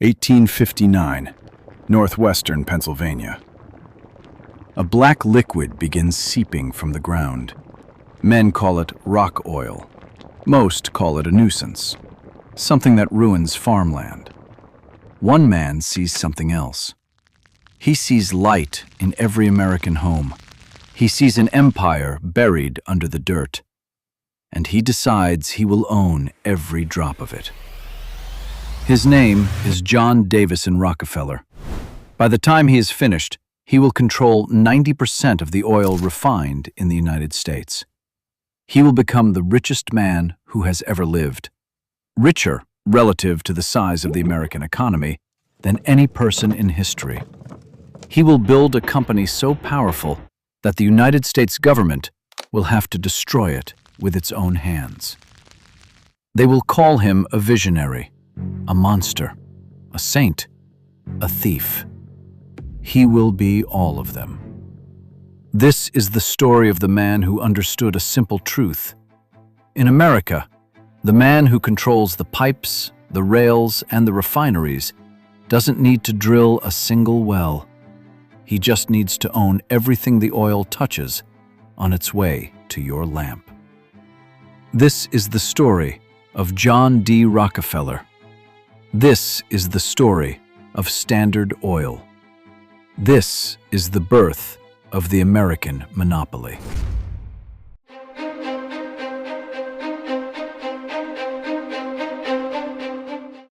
1859, northwestern Pennsylvania. A black liquid begins seeping from the ground. Men call it rock oil. Most call it a nuisance, something that ruins farmland. One man sees something else. He sees light in every American home. He sees an empire buried under the dirt. And he decides he will own every drop of it. His name is John Davison Rockefeller. By the time he is finished, he will control 90% of the oil refined in the United States. He will become the richest man who has ever lived. Richer, relative to the size of the American economy, than any person in history. He will build a company so powerful that the United States government will have to destroy it with its own hands. They will call him a visionary, a monster, a saint, a thief. He will be all of them. This is the story of the man who understood a simple truth. In America, the man who controls the pipes, the rails, and the refineries doesn't need to drill a single well. He just needs to own everything the oil touches on its way to your lamp. This is the story of John D. Rockefeller. This is the story of Standard Oil. This is the birth of the American monopoly.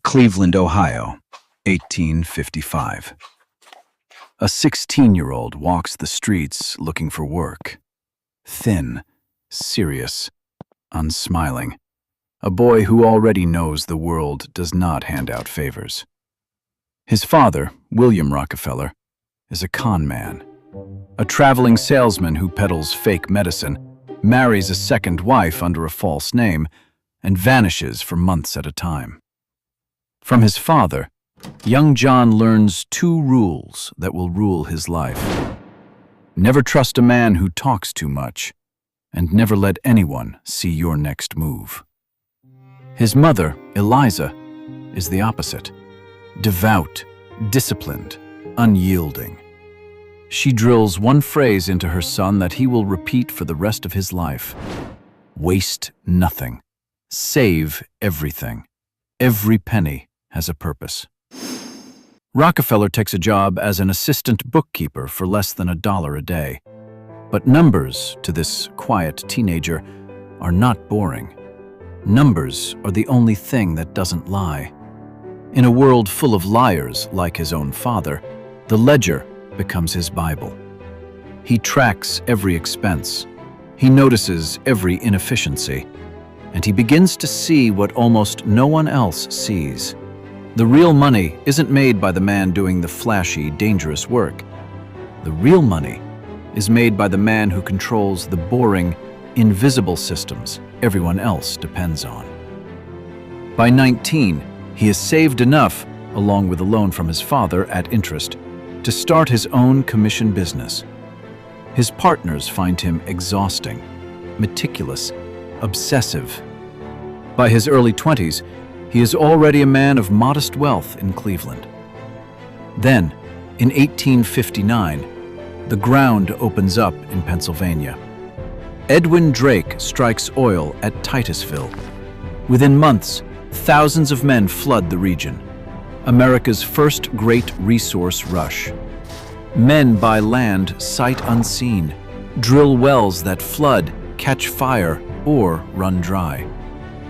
Cleveland, Ohio, 1855. A 16-year-old walks the streets looking for work. Thin, serious, unsmiling. A boy who already knows the world does not hand out favors. His father, William Rockefeller, is a con man. A traveling salesman who peddles fake medicine, marries a second wife under a false name, and vanishes for months at a time. From his father, young John learns two rules that will rule his life. Never trust a man who talks too much, and never let anyone see your next move. His mother, Eliza, is the opposite. Devout, disciplined, unyielding. She drills one phrase into her son that he will repeat for the rest of his life. Waste nothing. Save everything. Every penny has a purpose. Rockefeller takes a job as an assistant bookkeeper for less than $1 a day. But numbers, to this quiet teenager, are not boring. Numbers are the only thing that doesn't lie. In a world full of liars like his own father, the ledger becomes his Bible. He tracks every expense. He notices every inefficiency. And he begins to see what almost no one else sees. The real money isn't made by the man doing the flashy, dangerous work. The real money is made by the man who controls the boring, invisible systems everyone else depends on. By 19, he has saved enough, along with a loan from his father at interest, to start his own commission business. His partners find him exhausting, meticulous, obsessive. By his early 20s, he is already a man of modest wealth in Cleveland. Then, in 1859, the ground opens up in Pennsylvania. Edwin Drake strikes oil at Titusville. Within months, thousands of men flood the region. America's first great resource rush. Men buy land sight unseen, drill wells that flood, catch fire, or run dry.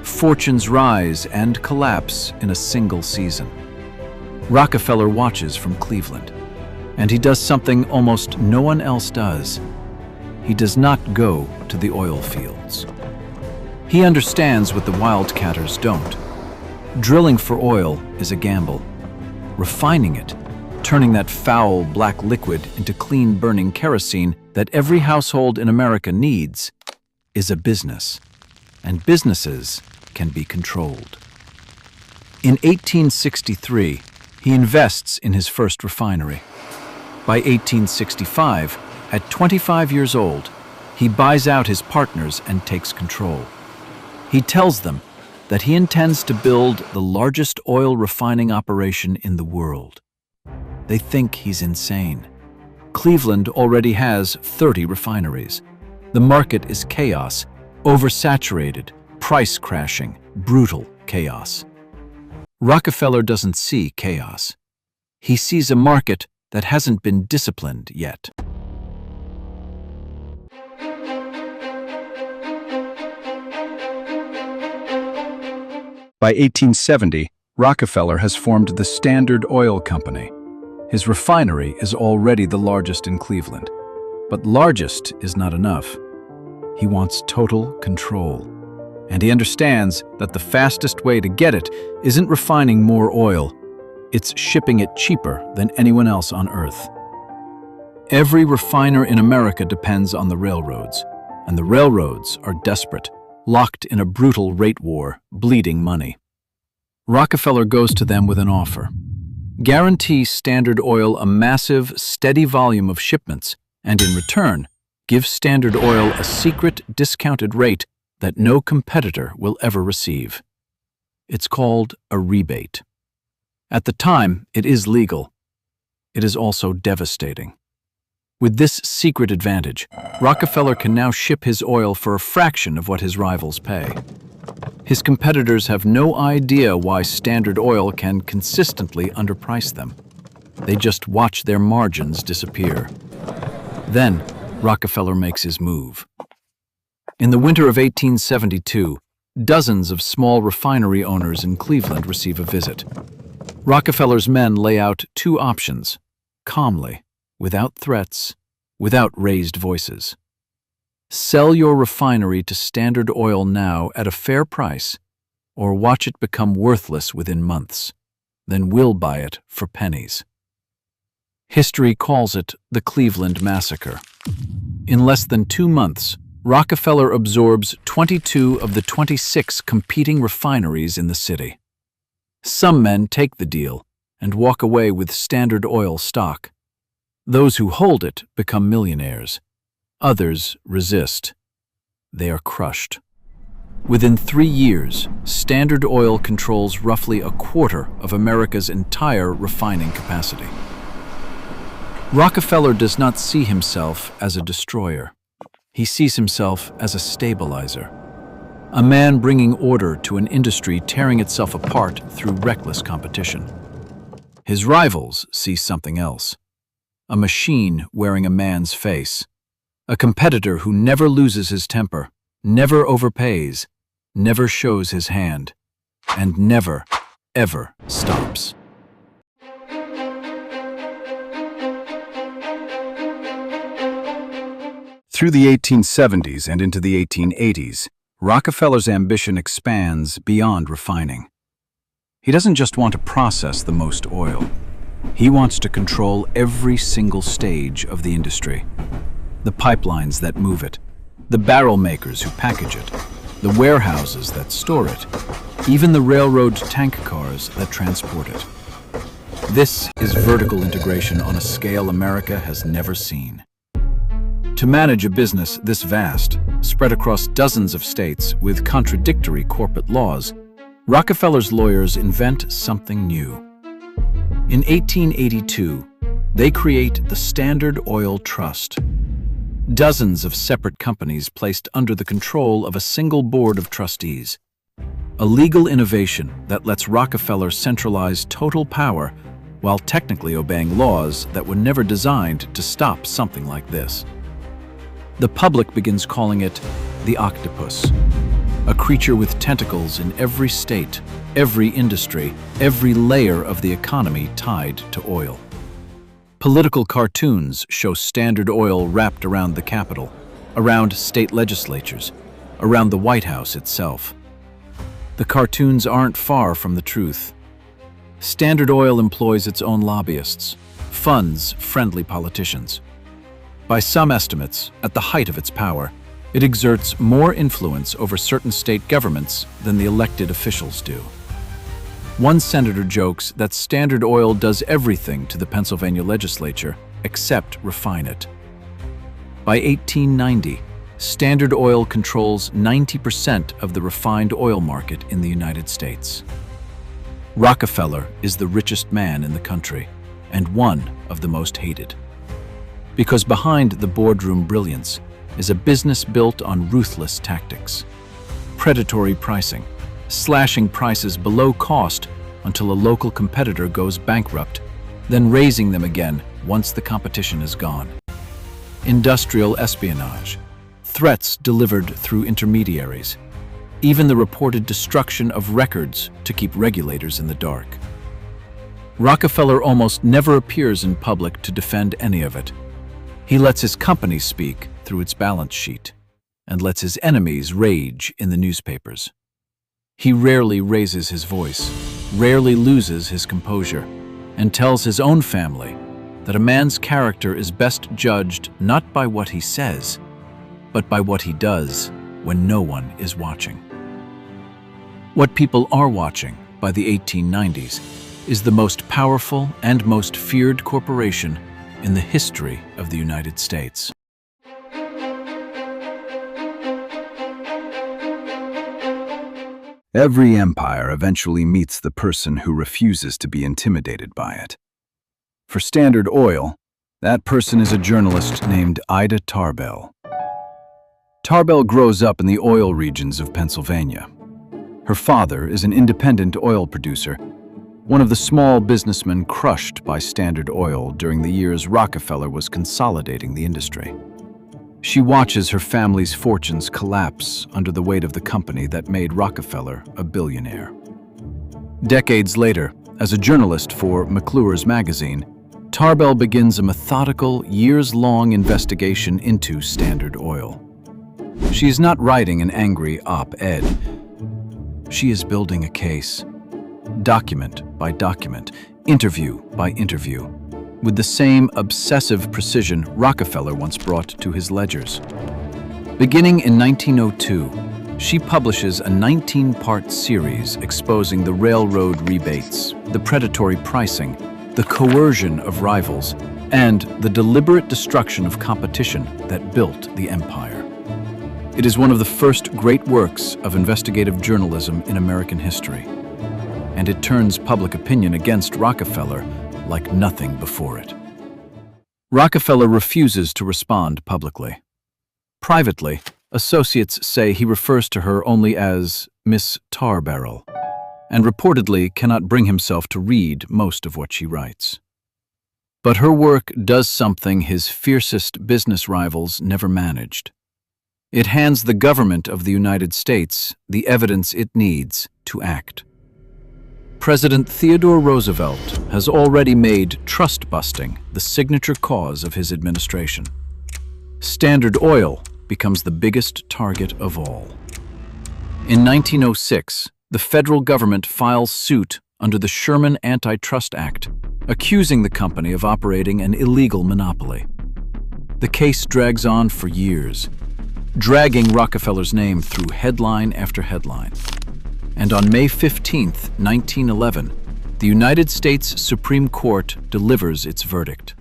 Fortunes rise and collapse in a single season. Rockefeller watches from Cleveland, and he does something almost no one else does. He does not go to the oil fields. He understands what the wildcatters don't. Drilling for oil is a gamble. Refining it, turning that foul black liquid into clean burning kerosene that every household in America needs, is a business. And businesses can be controlled. In 1863, he invests in his first refinery. By 1865, at 25 years old, he buys out his partners and takes control. He tells them, that he intends to build the largest oil refining operation in the world. They think he's insane. Cleveland already has 30 refineries. The market is chaos, oversaturated, price crashing, brutal chaos. Rockefeller doesn't see chaos. He sees a market that hasn't been disciplined yet. By 1870, Rockefeller has formed the Standard Oil Company. His refinery is already the largest in Cleveland. But largest is not enough. He wants total control. And he understands that the fastest way to get it isn't refining more oil. It's shipping it cheaper than anyone else on Earth. Every refiner in America depends on the railroads, and the railroads are desperate, locked in a brutal rate war, bleeding money. Rockefeller goes to them with an offer. Guarantee Standard Oil a massive, steady volume of shipments, and in return, give Standard Oil a secret, discounted rate that no competitor will ever receive. It's called a rebate. At the time, it is legal. It is also devastating. With this secret advantage, Rockefeller can now ship his oil for a fraction of what his rivals pay. His competitors have no idea why Standard Oil can consistently underprice them. They just watch their margins disappear. Then, Rockefeller makes his move. In the winter of 1872, dozens of small refinery owners in Cleveland receive a visit. Rockefeller's men lay out two options, calmly, without threats, without raised voices. Sell your refinery to Standard Oil now at a fair price, or watch it become worthless within months. Then we'll buy it for pennies. History calls it the Cleveland Massacre. In less than 2 months, Rockefeller absorbs 22 of the 26 competing refineries in the city. Some men take the deal and walk away with Standard Oil stock. Those who hold it become millionaires. Others resist. They are crushed. Within 3 years, Standard Oil controls roughly a quarter of America's entire refining capacity. Rockefeller does not see himself as a destroyer. He sees himself as a stabilizer, a man bringing order to an industry tearing itself apart through reckless competition. His rivals see something else, a machine wearing a man's face, a competitor who never loses his temper, never overpays, never shows his hand, and never, ever stops. Through the 1870s and into the 1880s, Rockefeller's ambition expands beyond refining. He doesn't just want to process the most oil. He wants to control every single stage of the industry. The pipelines that move it, the barrel makers who package it, the warehouses that store it, even the railroad tank cars that transport it. This is vertical integration on a scale America has never seen. To manage a business this vast, spread across dozens of states with contradictory corporate laws, Rockefeller's lawyers invent something new. In 1882, they create the Standard Oil Trust. Dozens of separate companies placed under the control of a single board of trustees. A legal innovation that lets Rockefeller centralize total power while technically obeying laws that were never designed to stop something like this. The public begins calling it the octopus, a creature with tentacles in every state, every industry, every layer of the economy tied to oil. Political cartoons show Standard Oil wrapped around the Capitol, around state legislatures, around the White House itself. The cartoons aren't far from the truth. Standard Oil employs its own lobbyists, funds friendly politicians. By some estimates, at the height of its power, it exerts more influence over certain state governments than the elected officials do. One senator jokes that Standard Oil does everything to the Pennsylvania legislature except refine it. By 1890, Standard Oil controls 90% of the refined oil market in the United States. Rockefeller is the richest man in the country and one of the most hated. Because behind the boardroom brilliance is a business built on ruthless tactics. Predatory pricing, slashing prices below cost until a local competitor goes bankrupt, then raising them again once the competition is gone. Industrial espionage, threats delivered through intermediaries, even the reported destruction of records to keep regulators in the dark. Rockefeller almost never appears in public to defend any of it. He lets his company speak through its balance sheet and lets his enemies rage in the newspapers. He rarely raises his voice, rarely loses his composure, and tells his own family that a man's character is best judged not by what he says, but by what he does when no one is watching. What people are watching by the 1890s is the most powerful and most feared corporation in the history of the United States. Every empire eventually meets the person who refuses to be intimidated by it. For Standard Oil, that person is a journalist named Ida Tarbell. Tarbell grows up in the oil regions of Pennsylvania. Her father is an independent oil producer, one of the small businessmen crushed by Standard Oil during the years Rockefeller was consolidating the industry. She watches her family's fortunes collapse under the weight of the company that made Rockefeller a billionaire. Decades later, as a journalist for McClure's magazine, Tarbell begins a methodical, years-long investigation into Standard Oil. She is not writing an angry op-ed. She is building a case, document by document, interview by interview, with the same obsessive precision Rockefeller once brought to his ledgers. Beginning in 1902, she publishes a 19-part series exposing the railroad rebates, the predatory pricing, the coercion of rivals, and the deliberate destruction of competition that built the empire. It is one of the first great works of investigative journalism in American history, and it turns public opinion against Rockefeller like nothing before it. Rockefeller refuses to respond publicly. Privately, associates say he refers to her only as Miss Tarbell, and reportedly cannot bring himself to read most of what she writes. But her work does something his fiercest business rivals never managed. It hands the government of the United States the evidence it needs to act. President Theodore Roosevelt has already made trust-busting the signature cause of his administration. Standard Oil becomes the biggest target of all. In 1906, the federal government files suit under the Sherman Antitrust Act, accusing the company of operating an illegal monopoly. The case drags on for years, dragging Rockefeller's name through headline after headline. And on May 15, 1911, the United States Supreme Court delivers its verdict.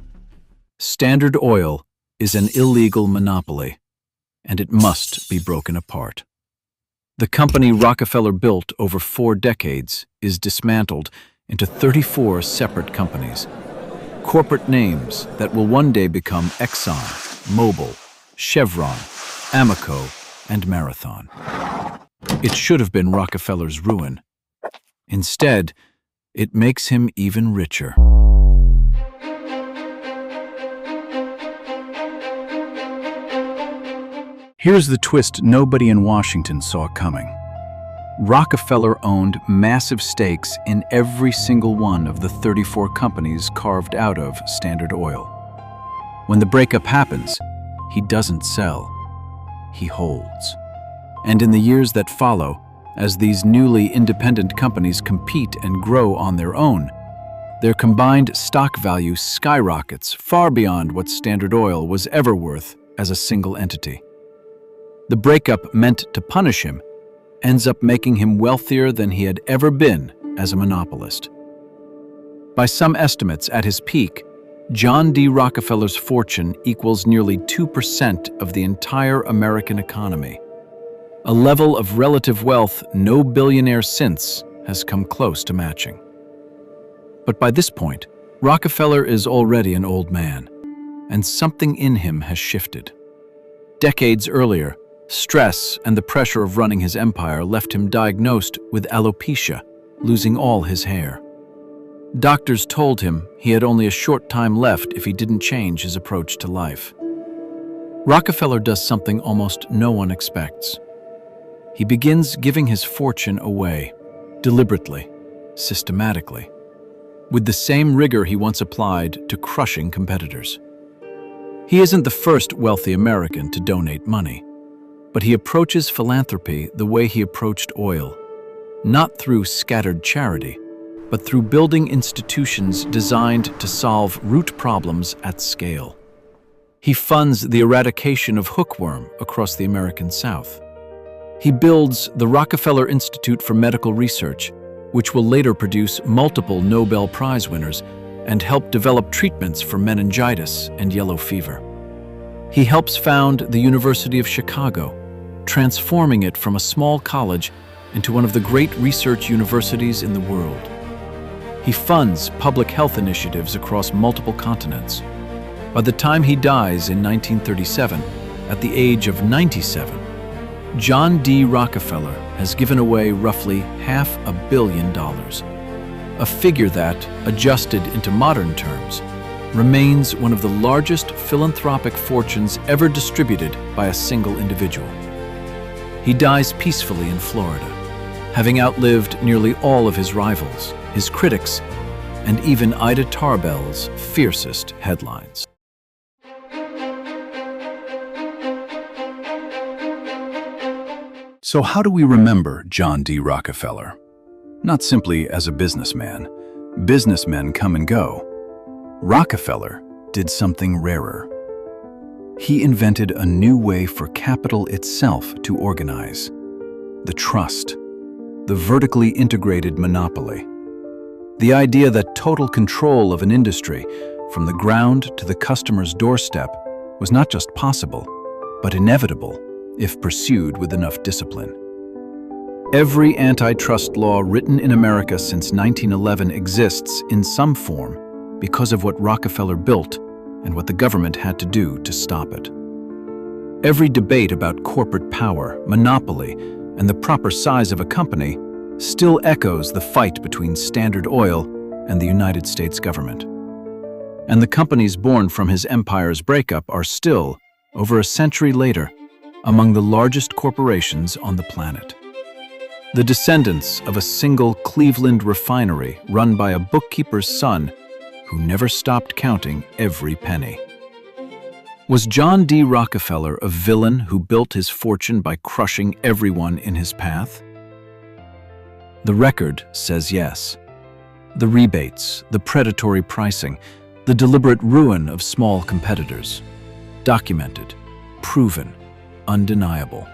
Standard Oil is an illegal monopoly, and it must be broken apart. The company Rockefeller built over 4 decades is dismantled into 34 separate companies, corporate names that will one day become Exxon, Mobil, Chevron, Amoco, and Marathon. It should have been Rockefeller's ruin. Instead, it makes him even richer. Here's the twist nobody in Washington saw coming. Rockefeller owned massive stakes in every single one of the 34 companies carved out of Standard Oil. When the breakup happens, he doesn't sell, he holds. And in the years that follow, as these newly independent companies compete and grow on their own, their combined stock value skyrockets far beyond what Standard Oil was ever worth as a single entity. The breakup meant to punish him ends up making him wealthier than he had ever been as a monopolist. By some estimates, at his peak, John D. Rockefeller's fortune equals nearly 2% of the entire American economy, a level of relative wealth no billionaire since has come close to matching. But by this point, Rockefeller is already an old man, and something in him has shifted. Decades earlier, stress and the pressure of running his empire left him diagnosed with alopecia, losing all his hair. Doctors told him he had only a short time left if he didn't change his approach to life. Rockefeller does something almost no one expects. He begins giving his fortune away, deliberately, systematically, with the same rigor he once applied to crushing competitors. He isn't the first wealthy American to donate money, but he approaches philanthropy the way he approached oil, not through scattered charity, but through building institutions designed to solve root problems at scale. He funds the eradication of hookworm across the American South. He builds the Rockefeller Institute for Medical Research, which will later produce multiple Nobel Prize winners and help develop treatments for meningitis and yellow fever. He helps found the University of Chicago, transforming it from a small college into one of the great research universities in the world. He funds public health initiatives across multiple continents. By the time he dies in 1937, at the age of 97, John D. Rockefeller has given away roughly $500 million, a figure that, adjusted into modern terms, remains one of the largest philanthropic fortunes ever distributed by a single individual. He dies peacefully in Florida, having outlived nearly all of his rivals, his critics, and even Ida Tarbell's fiercest headlines. So how do we remember John D. Rockefeller? Not simply as a businessman. Businessmen come and go. Rockefeller did something rarer. He invented a new way for capital itself to organize. The trust. The vertically integrated monopoly. The idea that total control of an industry, from the ground to the customer's doorstep, was not just possible, but inevitable if pursued with enough discipline. Every antitrust law written in America since 1911 exists in some form because of what Rockefeller built and what the government had to do to stop it. Every debate about corporate power, monopoly, and the proper size of a company still echoes the fight between Standard Oil and the United States government. And the companies born from his empire's breakup are still, over a century later, among the largest corporations on the planet. The descendants of a single Cleveland refinery run by a bookkeeper's son who never stopped counting every penny. Was John D. Rockefeller a villain who built his fortune by crushing everyone in his path? The record says yes. The rebates, the predatory pricing, the deliberate ruin of small competitors. Documented, proven, undeniable.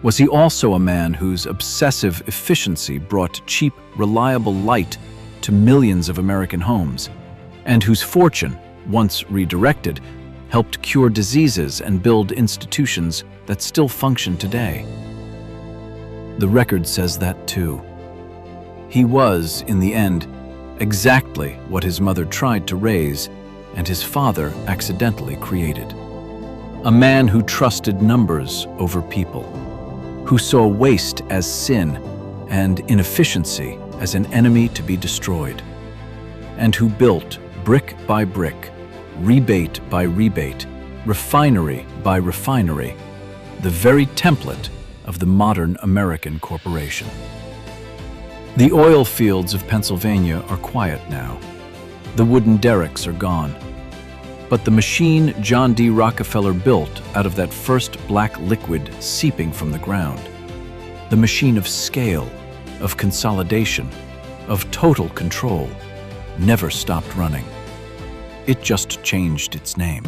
Was he also a man whose obsessive efficiency brought cheap, reliable light to millions of American homes, and whose fortune, once redirected, helped cure diseases and build institutions that still function today? The record says that too. He was, in the end, exactly what his mother tried to raise and his father accidentally created. A man who trusted numbers over people, who saw waste as sin and inefficiency as an enemy to be destroyed, and who built brick by brick, rebate by rebate, refinery by refinery, the very template of the modern American corporation. The oil fields of Pennsylvania are quiet now. The wooden derricks are gone. But the machine John D. Rockefeller built out of that first black liquid seeping from the ground, the machine of scale, of consolidation, of total control, never stopped running. It just changed its name.